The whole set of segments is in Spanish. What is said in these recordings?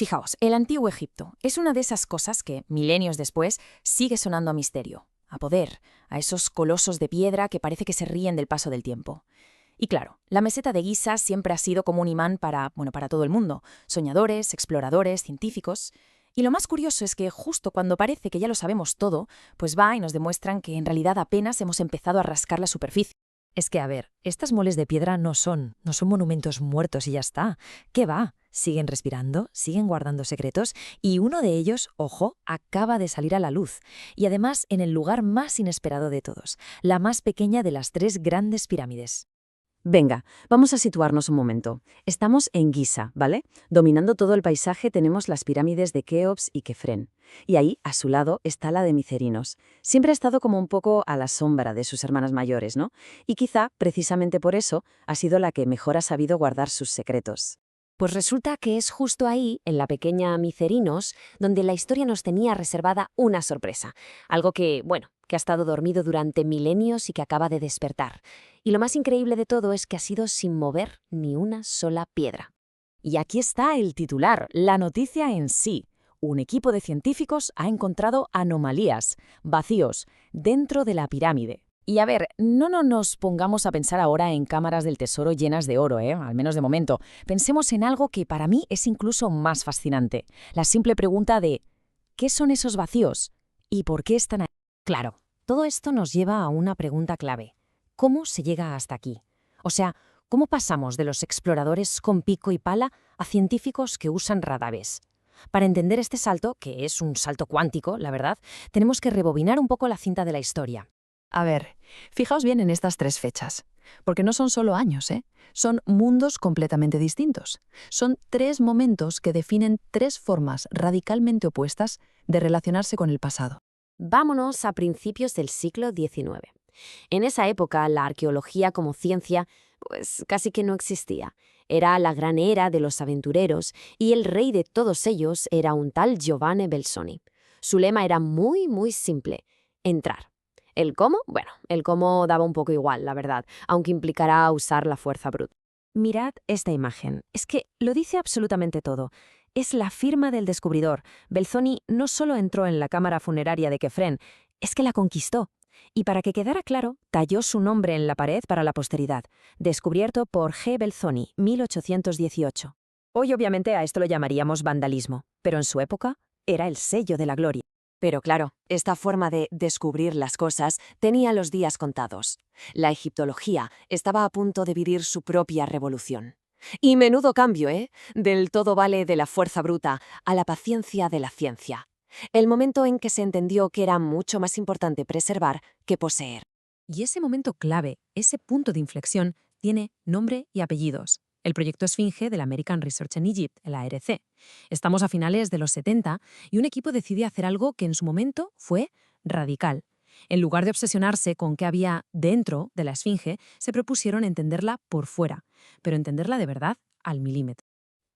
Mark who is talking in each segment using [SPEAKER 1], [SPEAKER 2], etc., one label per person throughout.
[SPEAKER 1] Fijaos, el antiguo Egipto es una de esas cosas que, milenios después, sigue sonando a misterio, a poder, a esos colosos de piedra que parece que se ríen del paso del tiempo. Y claro, la meseta de Giza siempre ha sido como un imán para todo el mundo, soñadores, exploradores, científicos. Y lo más curioso es que justo cuando parece que ya lo sabemos todo, pues va y nos demuestran que en realidad apenas hemos empezado a rascar la superficie.
[SPEAKER 2] Es que, a ver, estas moles de piedra no son monumentos muertos y ya está. ¿Qué va? Siguen respirando, siguen guardando secretos y uno de ellos, ojo, acaba de salir a la luz. Y además en el lugar más inesperado de todos, la más pequeña de las 3 grandes pirámides.
[SPEAKER 3] Venga, vamos a situarnos un momento. Estamos en Giza, ¿vale? Dominando todo el paisaje tenemos las pirámides de Keops y Kefren. Y ahí, a su lado, está la de Micerinos. Siempre ha estado como un poco a la sombra de sus hermanas mayores, ¿no? Y quizá, precisamente por eso, ha sido la que mejor ha sabido guardar sus secretos.
[SPEAKER 4] Pues resulta que es justo ahí, en la pequeña Micerinos, donde la historia nos tenía reservada una sorpresa. Algo que, que ha estado dormido durante milenios y que acaba de despertar. Y lo más increíble de todo es que ha sido sin mover ni una sola piedra.
[SPEAKER 1] Y aquí está el titular, la noticia en sí. Un equipo de científicos ha encontrado anomalías, vacíos, dentro de la pirámide. Y a ver, no nos pongamos a pensar ahora en cámaras del tesoro llenas de oro, al menos de momento. Pensemos en algo que para mí es incluso más fascinante. La simple pregunta de ¿qué son esos vacíos? ¿Y por qué están ahí?
[SPEAKER 2] Claro, todo esto nos lleva a una pregunta clave. ¿Cómo se llega hasta aquí? O sea, ¿cómo pasamos de los exploradores con pico y pala a científicos que usan radares? Para entender este salto, que es un salto cuántico, la verdad, tenemos que rebobinar un poco la cinta de la historia.
[SPEAKER 5] A ver, fijaos bien en estas 3 fechas, porque no son solo años, ¿eh? Son mundos completamente distintos. Son 3 momentos que definen 3 formas radicalmente opuestas de relacionarse con el pasado.
[SPEAKER 4] Vámonos a principios del siglo XIX. En esa época, la arqueología como ciencia, pues casi que no existía. Era la gran era de los aventureros y el rey de todos ellos era un tal Giovanni Belzoni. Su lema era muy simple: entrar. ¿El cómo? Bueno, el cómo daba un poco igual, la verdad, aunque implicará usar la fuerza bruta.
[SPEAKER 2] Mirad esta imagen. Es que lo dice absolutamente todo. Es la firma del descubridor. Belzoni no solo entró en la cámara funeraria de Kefren, es que la conquistó. Y para que quedara claro, talló su nombre en la pared para la posteridad. Descubierto por G. Belzoni, 1818. Hoy obviamente a esto lo llamaríamos vandalismo, pero en su época era el sello de la gloria.
[SPEAKER 4] Pero claro, esta forma de descubrir las cosas tenía los días contados. La egiptología estaba a punto de vivir su propia revolución. Y menudo cambio, ¿eh? Del todo vale de la fuerza bruta a la paciencia de la ciencia. El momento en que se entendió que era mucho más importante preservar que poseer.
[SPEAKER 2] Y ese momento clave, ese punto de inflexión, tiene nombre y apellidos. El proyecto Esfinge del American Research in Egypt, el ARC. Estamos a finales de los 70 y un equipo decide hacer algo que en su momento fue radical. En lugar de obsesionarse con qué había dentro de la Esfinge, se propusieron entenderla por fuera, pero entenderla de verdad al milímetro.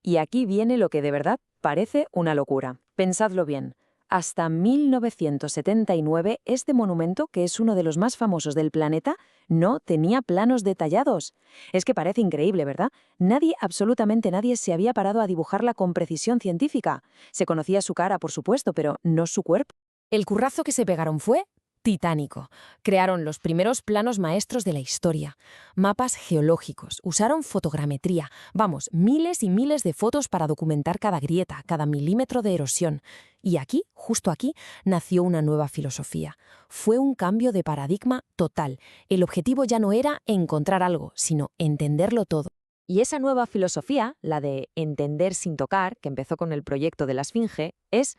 [SPEAKER 3] Y aquí viene lo que de verdad parece una locura. Pensadlo bien. Hasta 1979, este monumento, que es uno de los más famosos del planeta, no tenía planos detallados. Es que parece increíble, ¿verdad? Nadie, absolutamente nadie, se había parado a dibujarla con precisión científica. Se conocía su cara, por supuesto, pero no su cuerpo.
[SPEAKER 1] El currazo que se pegaron fue titánico. Crearon los primeros planos maestros de la historia, mapas geológicos, usaron fotogrametría, miles y miles de fotos para documentar cada grieta, cada milímetro de erosión. Y aquí, justo aquí, nació una nueva filosofía. Fue un cambio de paradigma total. El objetivo ya no era encontrar algo, sino entenderlo todo.
[SPEAKER 2] Y esa nueva filosofía, la de entender sin tocar, que empezó con el proyecto de la Esfinge, es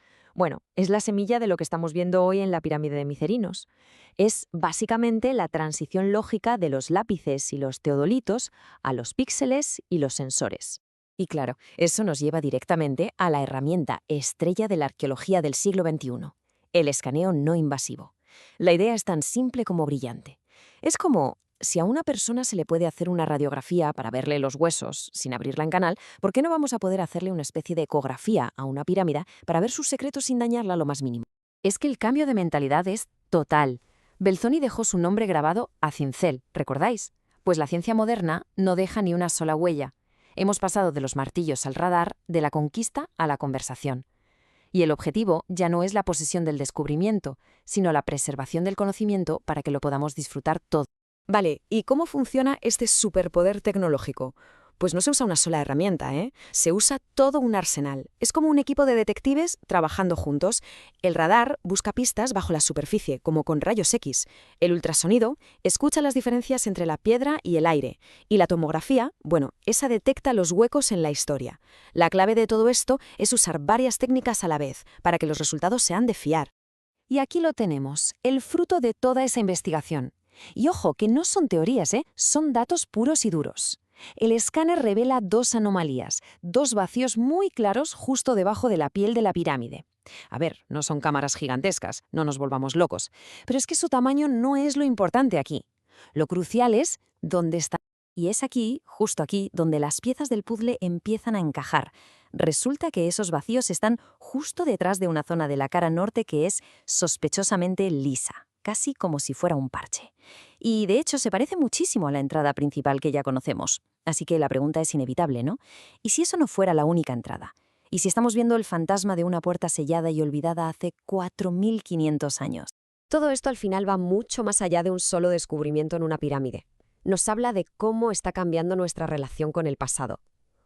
[SPEAKER 2] la semilla de lo que estamos viendo hoy en la pirámide de Micerinos. Es básicamente la transición lógica de los lápices y los teodolitos a los píxeles y los sensores.
[SPEAKER 4] Y claro, eso nos lleva directamente a la herramienta estrella de la arqueología del siglo XXI, el escaneo no invasivo. La idea es tan simple como brillante. Es como si a una persona se le puede hacer una radiografía para verle los huesos sin abrirla en canal, ¿por qué no vamos a poder hacerle una especie de ecografía a una pirámide para ver sus secretos sin dañarla lo más mínimo? Es que el cambio de mentalidad es total. Belzoni dejó su nombre grabado a cincel, ¿recordáis? Pues la ciencia moderna no deja ni una sola huella. Hemos pasado de los martillos al radar, de la conquista a la conversación. Y el objetivo ya no es la posesión del descubrimiento, sino la preservación del conocimiento para que lo podamos disfrutar todo.
[SPEAKER 3] Vale, ¿y cómo funciona este superpoder tecnológico? Pues no se usa una sola herramienta, ¿eh? Se usa todo un arsenal. Es como un equipo de detectives trabajando juntos. El radar busca pistas bajo la superficie, como con rayos X. El ultrasonido escucha las diferencias entre la piedra y el aire. Y la tomografía, bueno, esa detecta los huecos en la historia. La clave de todo esto es usar varias técnicas a la vez, para que los resultados sean de fiar.
[SPEAKER 4] Y aquí lo tenemos, el fruto de toda esa investigación. Y ojo, que no son teorías, son datos puros y duros. El escáner revela 2 anomalías, 2 vacíos muy claros justo debajo de la piel de la pirámide. A ver, no son cámaras gigantescas, no nos volvamos locos, pero es que su tamaño no es lo importante aquí. Lo crucial es dónde está. Y es aquí, justo aquí, donde las piezas del puzzle empiezan a encajar. Resulta que esos vacíos están justo detrás de una zona de la cara norte que es sospechosamente lisa, casi como si fuera un parche. Y de hecho se parece muchísimo a la entrada principal que ya conocemos. Así que la pregunta es inevitable, ¿no? ¿Y si eso no fuera la única entrada? ¿Y si estamos viendo el fantasma de una puerta sellada y olvidada hace 4.500 años?
[SPEAKER 2] Todo esto al final va mucho más allá de un solo descubrimiento en una pirámide. Nos habla de cómo está cambiando nuestra relación con el pasado.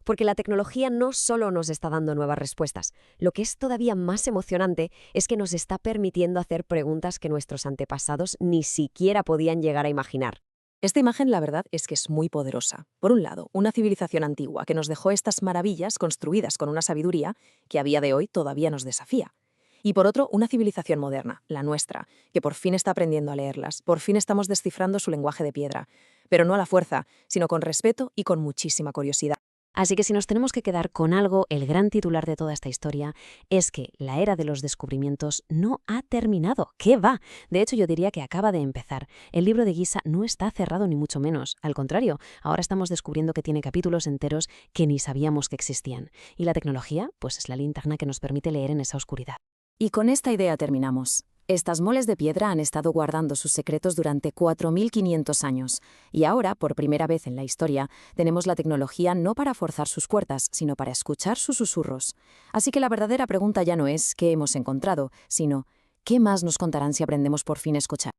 [SPEAKER 2] Porque la tecnología no solo nos está dando nuevas respuestas, lo que es todavía más emocionante es que nos está permitiendo hacer preguntas que nuestros antepasados ni siquiera podían llegar a imaginar.
[SPEAKER 1] Esta imagen, la verdad, es que es muy poderosa. Por un lado, una civilización antigua que nos dejó estas maravillas construidas con una sabiduría que a día de hoy todavía nos desafía. Y por otro, una civilización moderna, la nuestra, que por fin está aprendiendo a leerlas, por fin estamos descifrando su lenguaje de piedra, pero no a la fuerza, sino con respeto y con muchísima curiosidad.
[SPEAKER 4] Así que si nos tenemos que quedar con algo, el gran titular de toda esta historia es que la era de los descubrimientos no ha terminado. ¿Qué va? De hecho, yo diría que acaba de empezar. El libro de Giza no está cerrado ni mucho menos. Al contrario, ahora estamos descubriendo que tiene capítulos enteros que ni sabíamos que existían. Y la tecnología, pues es la linterna que nos permite leer en esa oscuridad.
[SPEAKER 1] Y con esta idea terminamos. Estas moles de piedra han estado guardando sus secretos durante 4.500 años, y ahora, por primera vez en la historia, tenemos la tecnología no para forzar sus puertas, sino para escuchar sus susurros. Así que la verdadera pregunta ya no es ¿qué hemos encontrado?, sino ¿qué más nos contarán si aprendemos por fin a escuchar?